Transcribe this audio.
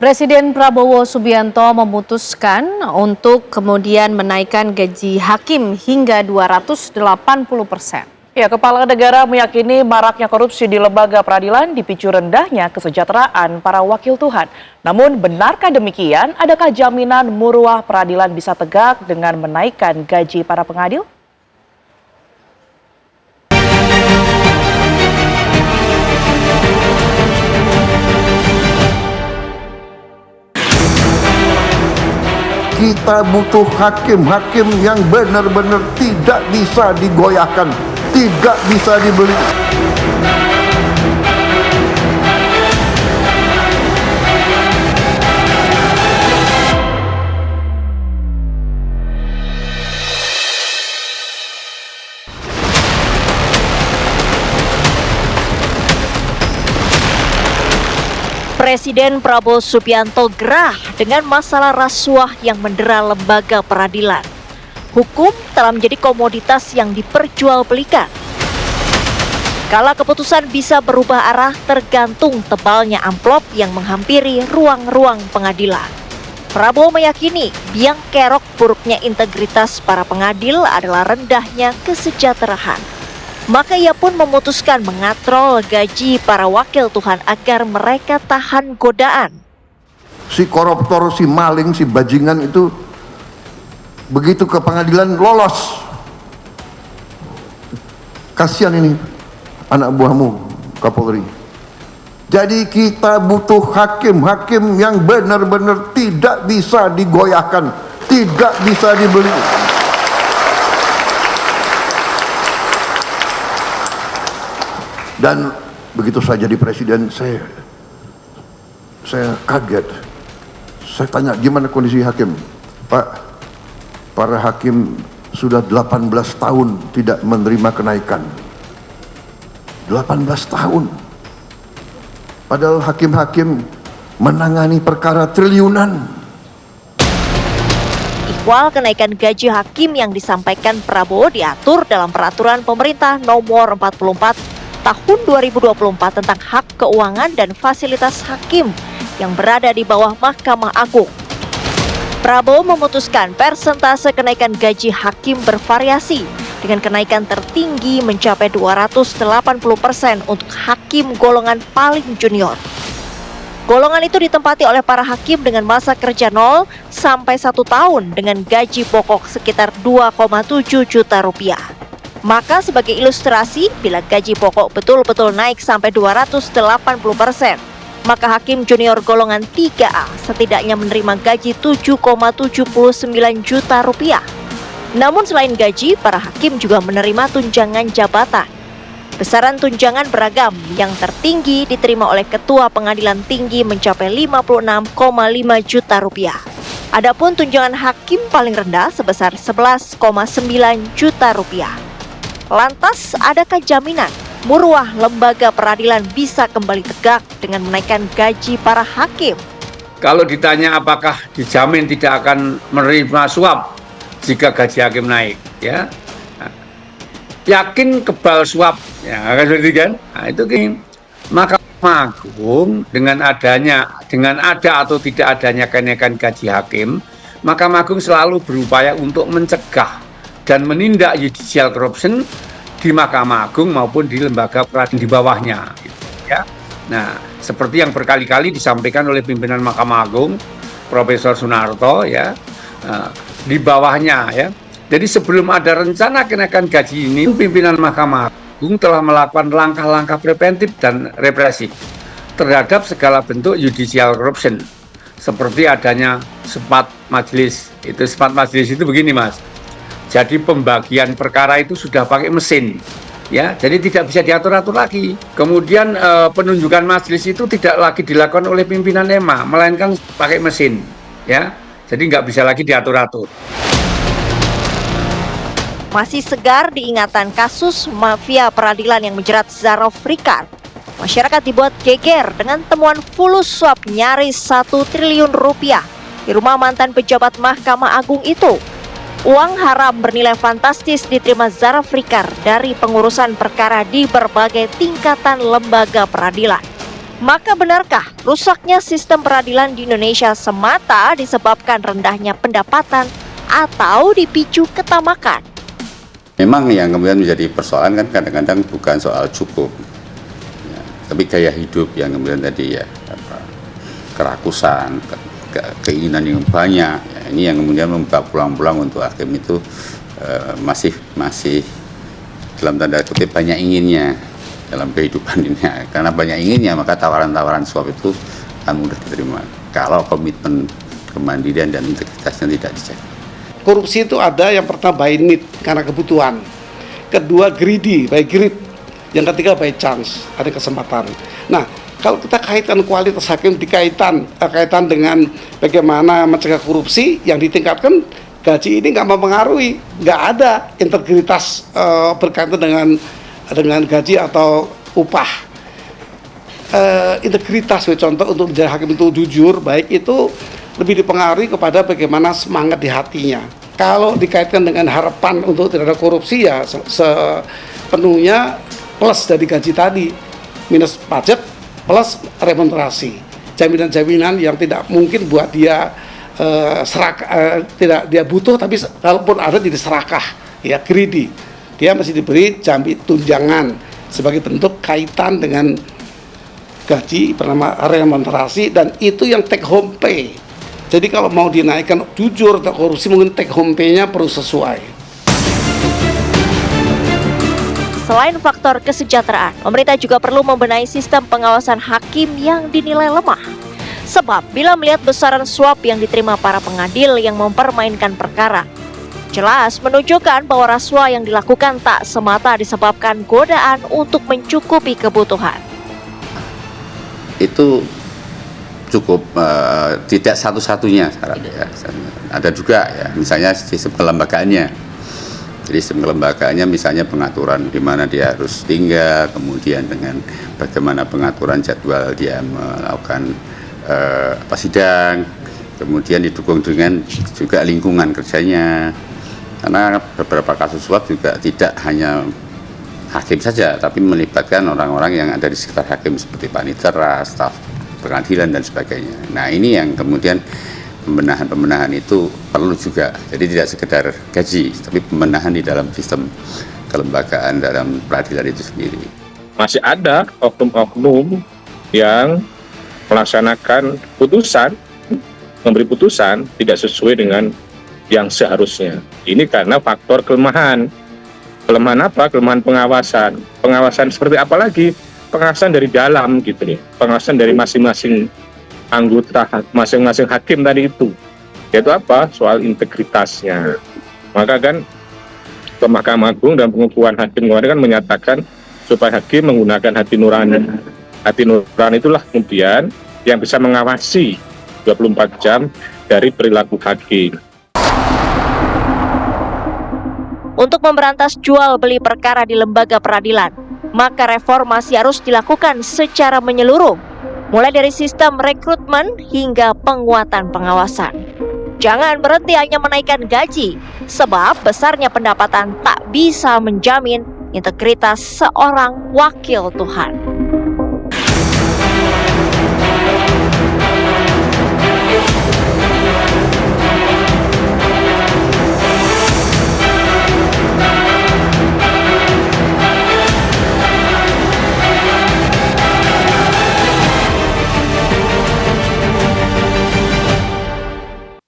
Presiden Prabowo Subianto memutuskan untuk kemudian menaikkan gaji hakim hingga 280%. Ya, Kepala Negara meyakini maraknya korupsi di lembaga peradilan dipicu rendahnya kesejahteraan para wakil Tuhan. Namun benarkah demikian? Adakah jaminan muruah peradilan bisa tegak dengan menaikkan gaji para pengadil? Kita butuh hakim-hakim yang benar-benar tidak bisa digoyahkan, tidak bisa dibeli. Presiden Prabowo Subianto gerah dengan masalah rasuah yang mendera lembaga peradilan. Hukum telah menjadi komoditas yang diperjualbelikan. Kala keputusan bisa berubah arah tergantung tebalnya amplop yang menghampiri ruang-ruang pengadilan. Prabowo meyakini biang kerok buruknya integritas para pengadil adalah rendahnya kesejahteraan. Maka ia pun memutuskan mengatrol gaji para wakil Tuhan agar mereka tahan godaan. Si koruptor, si maling, si bajingan itu begitu ke pengadilan lolos. Kasihan ini anak buahmu Kapolri. Jadi kita butuh hakim-hakim yang benar-benar tidak bisa digoyahkan, tidak bisa dibeli. Dan begitu saya jadi presiden, saya kaget. Saya tanya, gimana kondisi hakim? Pak, para hakim sudah 18 tahun tidak menerima kenaikan. 18 tahun. Padahal hakim-hakim menangani perkara triliunan. Ikhwal kenaikan gaji hakim yang disampaikan Prabowo diatur dalam peraturan pemerintah nomor 44 tahun 2024 tentang hak keuangan dan fasilitas hakim yang berada di bawah Mahkamah Agung. Prabowo memutuskan persentase kenaikan gaji hakim bervariasi dengan kenaikan tertinggi mencapai 280% untuk hakim golongan paling junior. Golongan itu ditempati oleh para hakim dengan masa kerja 0 sampai 1 tahun dengan gaji pokok sekitar 2,7 juta rupiah. Maka sebagai ilustrasi, bila gaji pokok betul-betul naik sampai 280%, maka hakim junior golongan 3A setidaknya menerima gaji 7,79 juta rupiah. Namun selain gaji, para hakim juga menerima tunjangan jabatan. Besaran tunjangan beragam, yang tertinggi diterima oleh Ketua Pengadilan Tinggi mencapai 56,5 juta rupiah. Adapun tunjangan hakim paling rendah sebesar 11,9 juta rupiah. Lantas, adakah jaminan muruah lembaga peradilan bisa kembali tegak dengan menaikkan gaji para hakim? Kalau ditanya apakah dijamin tidak akan menerima suap jika gaji hakim naik, ya yakin kebal suap, ya seperti kan? Nah, itu kan Mahkamah Agung dengan ada atau tidak adanya kenaikan gaji hakim, Mahkamah Agung selalu berupaya untuk mencegah dan menindak judicial corruption di Mahkamah Agung maupun di lembaga peradilan di bawahnya, gitu, ya. Nah, seperti yang berkali-kali disampaikan oleh pimpinan Mahkamah Agung, Profesor Sunarto, ya, di bawahnya, ya. Jadi sebelum ada rencana kenaikan gaji ini, pimpinan Mahkamah Agung telah melakukan langkah-langkah preventif dan represif terhadap segala bentuk judicial corruption, seperti adanya sepat majelis. Sepat majelis itu begini, Mas. Jadi pembagian perkara itu sudah pakai mesin, ya. Jadi tidak bisa diatur-atur lagi. Kemudian penunjukan majelis itu tidak lagi dilakukan oleh pimpinan EMA, melainkan pakai mesin, ya. Jadi nggak bisa lagi diatur-atur. Masih segar diingatan kasus mafia peradilan yang menjerat Zaraf Rikard. Masyarakat dibuat geger dengan temuan fulus suap nyaris 1 triliun rupiah di rumah mantan pejabat Mahkamah Agung itu. Uang haram bernilai fantastis diterima Zaraf Rikard dari pengurusan perkara di berbagai tingkatan lembaga peradilan. Maka benarkah rusaknya sistem peradilan di Indonesia semata disebabkan rendahnya pendapatan atau dipicu ketamakan? Memang yang kemudian menjadi persoalan kan kadang-kadang bukan soal cukup, ya, tapi gaya hidup yang kemudian tadi ya kerakusan, keinginan yang banyak. Ya, ini yang kemudian membuka pulang-pulang untuk hakim itu masih dalam tanda kutip banyak inginnya dalam kehidupan ini. Karena banyak inginnya maka tawaran-tawaran suap itu akan mudah diterima kalau komitmen kemandirian dan integritasnya tidak dijaga. Korupsi itu ada yang pertama by need, karena kebutuhan. Kedua greedy, by greed. Yang ketiga by chance, ada kesempatan. Nah, kalau kita kaitkan kualitas hakim kaitan dengan bagaimana mencegah korupsi, yang ditingkatkan gaji ini nggak mempengaruhi, nggak ada integritas berkaitan dengan gaji atau upah. Integritas, contoh untuk menjadi hakim itu jujur, baik itu lebih dipengaruhi kepada bagaimana semangat di hatinya. Kalau dikaitkan dengan harapan untuk tidak ada korupsi, ya sepenuhnya plus dari gaji tadi, minus pajak plus remunerasi, jaminan-jaminan yang tidak mungkin buat dia tidak dia butuh, tapi kalaupun ada jadi serakah, ya greedy. Dia masih diberi tunjangan sebagai bentuk kaitan dengan gaji bernama remunerasi, dan itu yang take home pay. Jadi kalau mau dinaikkan jujur atau korupsi, mungkin take home pay-nya perlu sesuai. Selain faktor kesejahteraan, pemerintah juga perlu membenahi sistem pengawasan hakim yang dinilai lemah. Sebab bila melihat besaran suap yang diterima para pengadil yang mempermainkan perkara, jelas menunjukkan bahwa rasuah yang dilakukan tak semata disebabkan godaan untuk mencukupi kebutuhan. Itu cukup tidak satu-satunya syarat ya. Ada juga ya, misalnya sistem kelembagaannya. Jadi sistem kelembagaannya misalnya pengaturan di mana dia harus tinggal, kemudian dengan bagaimana pengaturan jadwal dia melakukan sidang, kemudian didukung dengan juga lingkungan kerjanya. Karena beberapa kasus suap juga tidak hanya hakim saja, tapi melibatkan orang-orang yang ada di sekitar hakim seperti panitera, staf pengadilan dan sebagainya. Nah, ini yang kemudian pembenahan itu perlu juga. Jadi tidak sekedar gaji, tapi pembenahan di dalam sistem kelembagaan dalam peradilan itu sendiri. Masih ada oknum-oknum yang melaksanakan putusan, memberi putusan tidak sesuai dengan yang seharusnya. Ini karena faktor kelemahan. Kelemahan apa? Kelemahan pengawasan. Pengawasan seperti apa lagi? Pengawasan dari dalam gitu nih, pengawasan dari masing-masing anggota, masing-masing hakim tadi itu, yaitu apa? Soal integritasnya. Maka kan ke Mahkamah Agung dan pengukuhan hakim kemarin kan menyatakan supaya hakim menggunakan hati nurani. Hati nurani itulah kemudian yang bisa mengawasi 24 jam dari perilaku hakim. Untuk memberantas jual beli perkara di lembaga peradilan, maka reformasi harus dilakukan secara menyeluruh, mulai dari sistem rekrutmen hingga penguatan pengawasan. Jangan berhenti hanya menaikkan gaji, sebab besarnya pendapatan tak bisa menjamin integritas seorang wakil Tuhan.